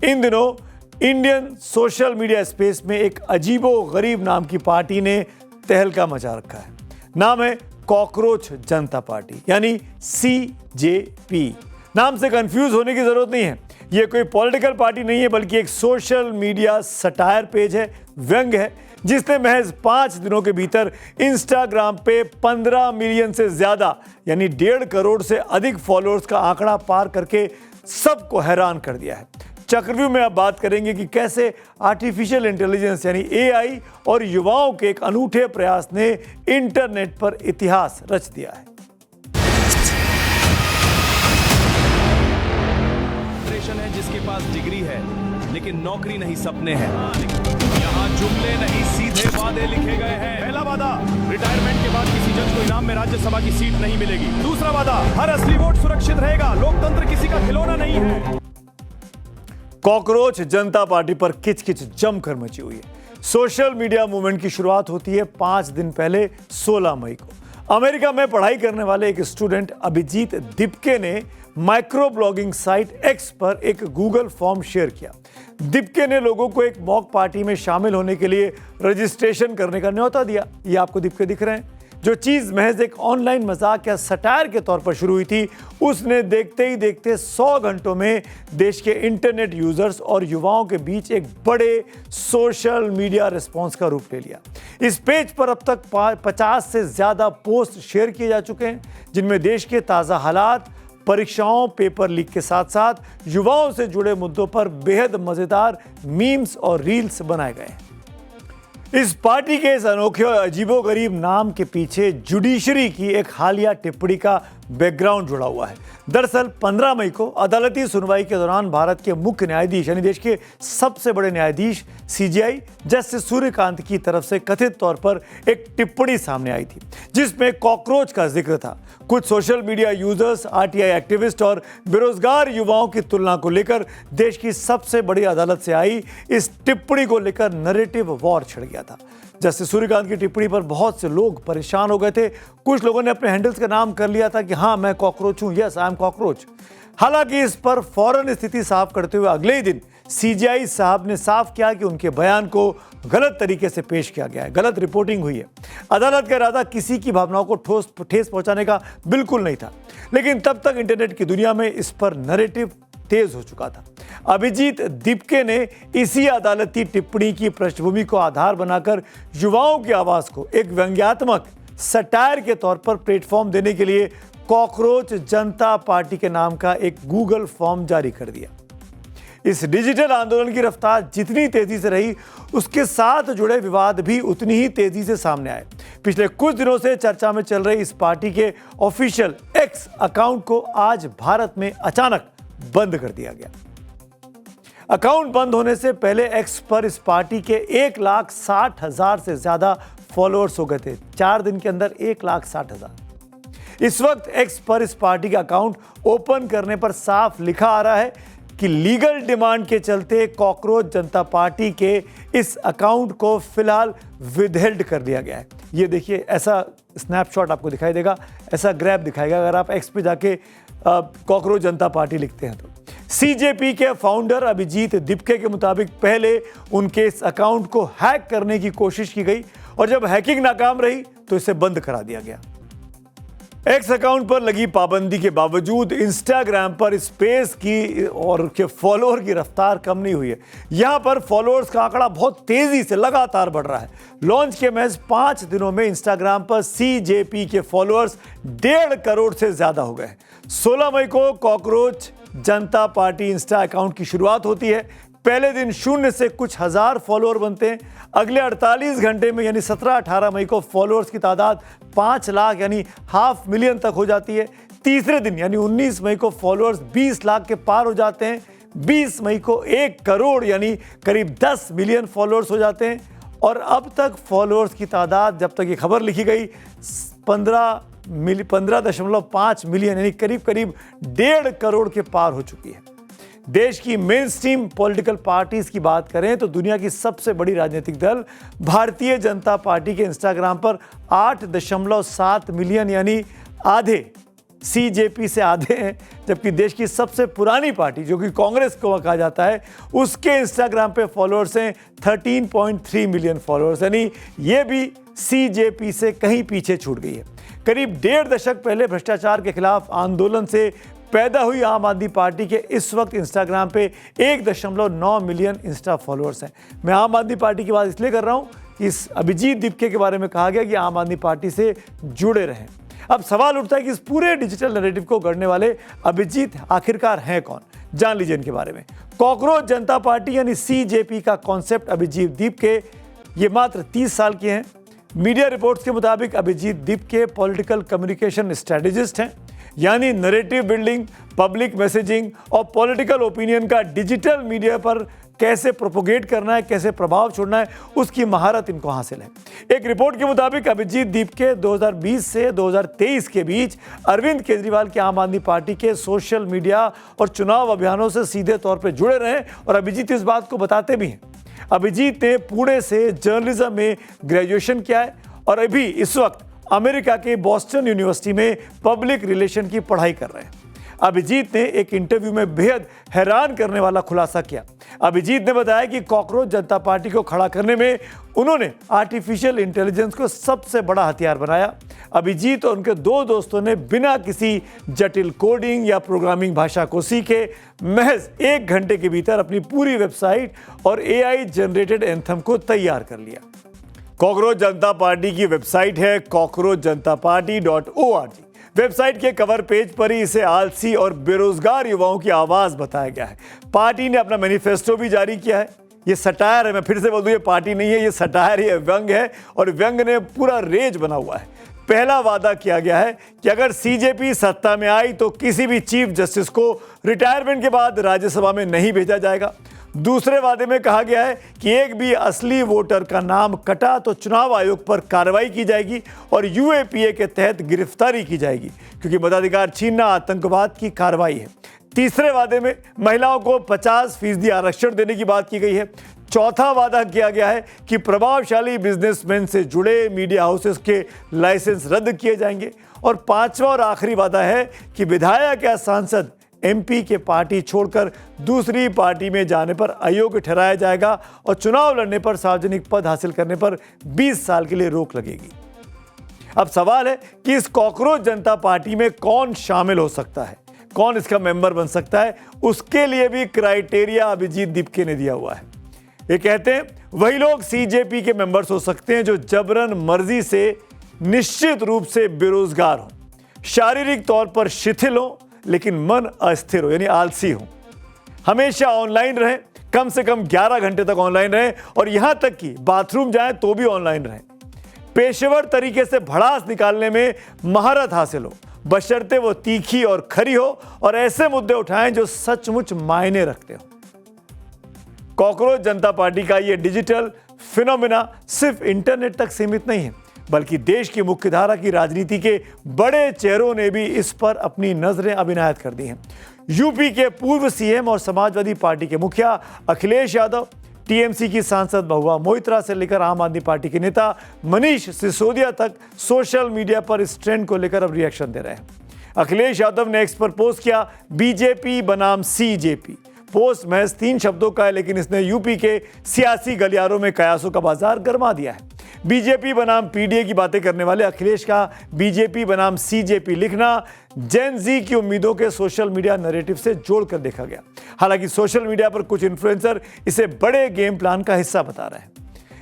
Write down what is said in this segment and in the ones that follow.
इन दिनों Indian social media space में एक अजीबो-गरीब नाम की पार्टी ने तहलका मचा रखा है। नाम है कॉकरोच जनता पार्टी, यानी CJP। नाम से कंफ्यूज होने की जरूरत नहीं है। यह कोई पॉलिटिकल पार्टी नहीं है, बल्कि एक सोशल मीडिया सटायर पेज है, व्यंग है, जिसने महज 5 दिनों के भीतर इंस्टाग्राम पे 15 मिलियन से ज्यादा यानी 1.5 करोड़ से अधिक फॉलोअर्स का आंकड़ा पार करके सबको हैरान कर दिया है। चक्रव्यूह में अब बात करेंगे कि कैसे आर्टिफिशियल इंटेलिजेंस यानी AI और युवाओं के एक अनूठे प्रयास ने इंटरनेट पर इतिहास रच दिया है। है जिसके पास डिग्री है लेकिन नौकरी नहीं, सपने हैं। यहाँ जुमले नहीं, सीधे वादे लिखे गए हैं। पहला वादा, रिटायरमेंट के बाद किसी जज को इनाम में राज्यसभा की सीट नहीं मिलेगी। दूसरा वादा, हर असली वोट सुरक्षित रहेगा, लोकतंत्र किसी का खिलौना नहीं है। कॉकरोच जनता पार्टी पर किचकिच जमकर मची हुई है। सोशल मीडिया मूवमेंट की शुरुआत होती है 5 दिन पहले 16 मई को। अमेरिका में पढ़ाई करने वाले एक स्टूडेंट अभिजीत दिपके ने माइक्रो ब्लॉगिंग साइट X पर एक गूगल फॉर्म शेयर किया। दिपके ने लोगों को एक मॉक पार्टी में शामिल होने के लिए रजिस्ट्रेशन करने का न्योता दिया। ये आपको दिपके दिख रहे हैं। जो चीज महज एक ऑनलाइन मजाक या सटायर के तौर पर शुरू हुई थी, उसने देखते ही देखते 100 घंटों में देश के इंटरनेट यूजर्स और युवाओं के बीच एक बड़े सोशल मीडिया रिस्पॉन्स का रूप ले लिया। इस पेज पर अब तक 50 से ज्यादा पोस्ट शेयर किए जा चुके हैं, जिनमें देश के ताज़ा हालात, परीक्षाओं, पेपर लीक के साथ साथ युवाओं से जुड़े मुद्दों पर बेहद मजेदार मीम्स और रील्स बनाए गए हैं। इस पार्टी के इस अनोखे और अजीबोगरीब नाम के पीछे जुडिशरी की एक हालिया टिप्पणी का बैकग्राउंड जुड़ा हुआ है। दरअसल 15 मई को अदालती सुनवाई के दौरान भारत के मुख्य न्यायाधीश यानी देश के सबसे बड़े न्यायाधीश CJI जस्टिस सूर्यकांत की तरफ से कथित तौर पर एक टिप्पणी सामने आई थी, जिसमें कॉकरोच का जिक्र था। कुछ social media users, RTI activist और बेरोजगार युवाओं की तुलना को लेकर देश की सबसे बड़ी अदालत से आई इस टिप्पणी को लेकर नैरेटिव वॉर छिड़ गया था। जस्टिस सूर्यकांत की टिप्पणी पर बहुत से लोग परेशान हो गए थे। कुछ लोगों ने अपने हैंडल्स का नाम कर लिया था कि हाँ, मैं कॉकरोच हूं, यस आई एम कॉकरोच। हालांकि इस पर फौरन स्थिति साफ करते हुए अगले ही दिन CJI साहब ने साफ किया कि उनके बयान को गलत तरीके से पेश किया गया है, गलत रिपोर्टिंग हुई है। अदालत का इरादा किसी की भावनाओं को ठेस पहुंचाने का बिल्कुल नहीं था, लेकिन तब तक इंटरनेट की दुनिया में इस पर नैरेटिव तेज हो चुका था। अभिजीत दिपके ने इसी अदालती टिप्पणी की पृष्ठभूमि को आधार बनाकर युवाओं की आवाज को एक व्यंग्यात्मक सटायर के तौर पर प्लेटफॉर्म देने के लिए कॉकरोच जनता पार्टी के नाम का एक गूगल फॉर्म जारी कर दिया। इस डिजिटल आंदोलन की रफ्तार जितनी तेजी से रही, उसके साथ जुड़े विवाद भी उतनी ही तेजी से सामने आए। पिछले कुछ दिनों से चर्चा में चल रही इस पार्टी के ऑफिशियल X अकाउंट को आज भारत में अचानक बंद कर दिया गया। अकाउंट बंद होने से पहले X पर इस पार्टी के 1,60,000 से ज्यादा फॉलोअर्स हो गए थे। 4 दिन के अंदर 1,60,000। इस वक्त X पर इस पार्टी का अकाउंट ओपन करने पर साफ लिखा आ रहा है कि लीगल डिमांड के चलते कॉकरोच जनता पार्टी के इस अकाउंट को फिलहाल विदहेल्ड कर दिया गया है। ये देखिए, ऐसा स्नैपशॉट आपको दिखाई देगा, ऐसा ग्रैब दिखाएगा अगर आप X पे जाके कॉकरोच जनता पार्टी लिखते हैं तो। CJP के फाउंडर अभिजीत दिपके के मुताबिक पहले उनके इस अकाउंट को हैक करने की कोशिश की गई और जब हैकिंग नाकाम रही तो इसे बंद करा दिया गया। X अकाउंट पर लगी पाबंदी के बावजूद इंस्टाग्राम पर इस पेज की और के फॉलोअर की रफ्तार कम नहीं हुई है। यहां पर फॉलोअर्स का आंकड़ा बहुत तेजी से लगातार बढ़ रहा है। लॉन्च के महज 5 दिनों में इंस्टाग्राम पर CJP के फॉलोअर्स 1.5 करोड़ से ज्यादा हो गए। 16 मई को कॉकरोच जनता पार्टी इंस्टा अकाउंट की शुरुआत होती है। पहले दिन 0 से कुछ हजार फॉलोअर बनते हैं। अगले 48 घंटे में यानी 17-18 मई को फॉलोअर्स की तादाद 5 लाख यानी 500,000 तक हो जाती है। तीसरे दिन यानी 19 मई को फॉलोअर्स 20 लाख के पार हो जाते हैं। 20 मई को 1 करोड़ यानी करीब 10 मिलियन फॉलोअर्स हो जाते हैं। और अब तक फॉलोअर्स की तादाद, जब तक ये खबर लिखी गई, 15.5 मिलियन यानी करीब 1.5 करोड़ के पार हो चुकी है। देश की मेन स्ट्रीम पॉलिटिकल पार्टीज की बात करें तो दुनिया की सबसे बड़ी राजनीतिक दल भारतीय जनता पार्टी के इंस्टाग्राम पर 8.7 मिलियन यानी आधे सीजेपी से आधे हैं, जबकि देश की सबसे पुरानी पार्टी जो कि कांग्रेस को कहा जाता है, उसके इंस्टाग्राम पे फॉलोअर्स हैं 13.3 मिलियन फॉलोअर्स, यानी ये भी सीजेपी से कहीं पीछे छूट गई है। करीब 1.5 दशक पहले भ्रष्टाचार के खिलाफ आंदोलन से पैदा हुई आम आदमी पार्टी के इस वक्त इंस्टाग्राम पे 1.9 मिलियन इंस्टा फॉलोअर्स हैं। मैं आम आदमी पार्टी की बात इसलिए कर रहा हूं कि इस अभिजीत दीपके के बारे में कहा गया कि आम आदमी पार्टी से जुड़े रहें। अब सवाल उठता है कि इस पूरे डिजिटल नैरेटिव को गढ़ने वाले अभिजीत आखिरकार हैं कौन? जान लीजिए इनके बारे में। कॉकरोच जनता पार्टी यानी सीजेपी का कॉन्सेप्ट अभिजीत दीपके ये मात्र 30 साल के हैं। मीडिया रिपोर्ट्स के मुताबिक Abhijit Dipke political communication strategist हैं, यानी नैरेटिव बिल्डिंग, पब्लिक मैसेजिंग और पॉलिटिकल ओपिनियन का डिजिटल मीडिया पर कैसे प्रोपोगेट करना है, कैसे प्रभाव छोड़ना है, उसकी महारत इनको हासिल है। एक रिपोर्ट के मुताबिक अभिजीत दीपके 2020 से 2023 के बीच अरविंद केजरीवाल की आम आदमी पार्टी के सोशल मीडिया और चुनाव अभियानों से सीधे तौर पर जुड़े रहे और अभिजीत इस बात को बताते भी हैं। अभिजीत ने पुणे से जर्नलिज्म में ग्रेजुएशन किया है और अभी इस वक्त अमेरिका के बॉस्टन यूनिवर्सिटी में पब्लिक रिलेशन की पढ़ाई कर रहे हैं। अभिजीत ने एक इंटरव्यू में बेहद हैरान करने वाला खुलासा किया। अभिजीत ने बताया कि कॉकरोच जनता पार्टी को खड़ा करने में उन्होंने आर्टिफिशियल इंटेलिजेंस को सबसे बड़ा हथियार बनाया। अभिजीत और उनके 2 दोस्तों ने बिना किसी जटिल कोडिंग या प्रोग्रामिंग भाषा को सीखे महज 1 घंटे के भीतर अपनी पूरी वेबसाइट और AI जनरेटेड एंथम को तैयार कर लिया। कॉकरोच जनता पार्टी की वेबसाइट है cockroachjantapart.org। वेबसाइट के कवर पेज पर ही इसे आलसी और बेरोजगार युवाओं की आवाज बताया गया है। पार्टी ने अपना मैनिफेस्टो भी जारी किया है। ये सटायर है, मैं फिर से बोल दूं, ये पार्टी नहीं है, ये सटायर, ये व्यंग है और व्यंग ने पूरा रेज बना हुआ है। पहला वादा किया गया है कि अगर सीजेपी सत्ता में आई तो किसी भी चीफ जस्टिस को रिटायरमेंट के बाद राज्यसभा में नहीं भेजा जाएगा। दूसरे वादे में कहा गया है कि एक भी असली वोटर का नाम कटा तो चुनाव आयोग पर कार्रवाई की जाएगी और UAPA के तहत गिरफ्तारी की जाएगी, क्योंकि मताधिकार छीनना आतंकवाद की कार्रवाई है। तीसरे वादे में महिलाओं को 50% आरक्षण देने की बात की गई है। चौथा वादा किया गया है कि प्रभावशाली बिजनेसमैन से जुड़े मीडिया हाउसेस के लाइसेंस रद्द किए जाएंगे। और पांचवा और आखिरी वादा है कि विधायक या सांसद MP के पार्टी छोड़कर दूसरी पार्टी में जाने पर अयोग्य ठहराया जाएगा और चुनाव लड़ने पर सार्वजनिक पद हासिल करने पर 20 साल के लिए रोक लगेगी। अब सवाल है कि इस कॉकरोच जनता पार्टी में कौन शामिल हो सकता है, कौन इसका मेंबर बन सकता है। उसके लिए भी क्राइटेरिया अभिजीत दीपके ने दिया हुआ है। ये कहते हैं वही लोग सीजेपी के मेंबर्स हो सकते हैं जो जबरन मर्जी से निश्चित रूप से बेरोजगार हो, शारीरिक तौर पर शिथिल हो लेकिन मन अस्थिर हो, यानी आलसी हो, हमेशा ऑनलाइन रहें, कम से कम 11 घंटे तक ऑनलाइन रहें और यहां तक कि बाथरूम जाएं तो भी ऑनलाइन रहें, पेशेवर तरीके से भड़ास निकालने में महारत हासिल हो, बशर्ते वो तीखी और खरी हो और ऐसे मुद्दे उठाएं जो सचमुच मायने रखते हो। कॉकरोच जनता पार्टी का ये डिजिटल फिनोमिना सिर्फ इंटरनेट तक सीमित नहीं है, बल्कि देश की मुख्यधारा की राजनीति के बड़े चेहरों ने भी इस पर अपनी नजरें अब इनायत कर दी हैं। यूपी के पूर्व CM और समाजवादी पार्टी के मुखिया अखिलेश यादव, TMC की सांसद महुआ मोइत्रा से लेकर आम आदमी पार्टी के नेता मनीष सिसोदिया तक सोशल मीडिया पर इस ट्रेंड को लेकर अब रिएक्शन दे रहे हैं। अखिलेश यादव ने एक्स पर पोस्ट किया BJP बनाम CJP। पोस्ट महज 3 शब्दों का है, लेकिन इसने यूपी के सियासी गलियारों में कयासों का बाजार गरमा दिया है। BJP बनाम PDA की बातें करने वाले अखिलेश का BJP बनाम CJP लिखना जेन जी की उम्मीदों के सोशल मीडिया नैरेटिव से जोड़कर देखा गया। हालांकि सोशल मीडिया पर कुछ इन्फ्लुएंसर इसे बड़े गेम प्लान का हिस्सा बता रहे हैं।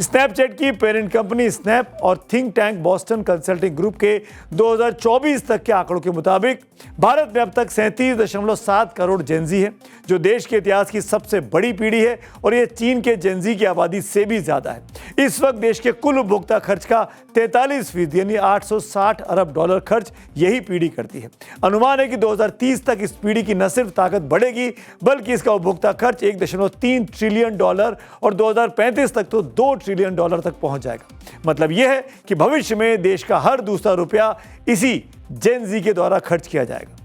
स्नैपचैट की पेरेंट कंपनी स्नैप और think tank Boston consulting group के 2024 तक के आंकड़ों के मुताबिक भारत में अब तक 37.7 करोड़ जेनजी है, जो देश के इतिहास की सबसे बड़ी पीढ़ी है और ये चीन के जेनजी की आबादी से भी ज्यादा है। इस वक्त देश के कुल उपभोक्ता खर्च का 43% यानी $860 अरब खर्च यही पीढ़ी करती है। अनुमान है कि 2030 तक इस पीढ़ी की न सिर्फ ताकत बढ़ेगी बल्कि इसका उपभोक्ता खर्च $1.3 ट्रिलियन और 2035 तक तो $2 ट्रिलियन तक पहुंच जाएगा। मतलब यह है कि भविष्य में देश का हर दूसरा रुपया इसी जेन जी के द्वारा खर्च किया जाएगा।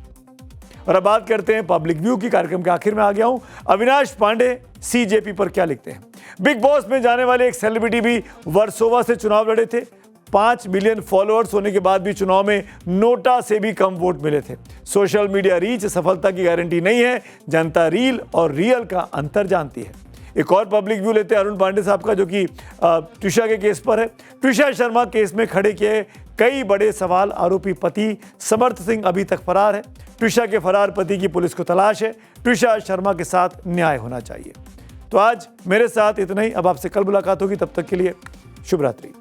और अब बात करते हैं पब्लिक व्यू की। कार्यक्रम के आखिर में आ गया हूं। अविनाश पांडे CJP पर क्या लिखते हैं। बिग बॉस में जाने वाले एक सेलिब्रिटी भी वर्सोवा से चुनाव लड़े थे। 5 मिलियन फॉलोअर्स होने के बाद भी चुनाव में नोटा से भी कम वोट मिले थे। सोशल मीडिया रीच सफलता की गारंटी नहीं है, जनता रील और रियल का अंतर जानती है। एक और पब्लिक व्यू लेते हैं अरुण पांडे साहब का, जो कि ट्विशा के केस पर है। ट्विशा शर्मा केस में खड़े किए कई बड़े सवाल। आरोपी पति समर्थ सिंह अभी तक फरार है। ट्विशा के फरार पति की पुलिस को तलाश है। ट्विशा शर्मा के साथ न्याय होना चाहिए। तो आज मेरे साथ इतना ही। अब आपसे कल मुलाकात होगी, तब तक के लिए शुभ रात्रि।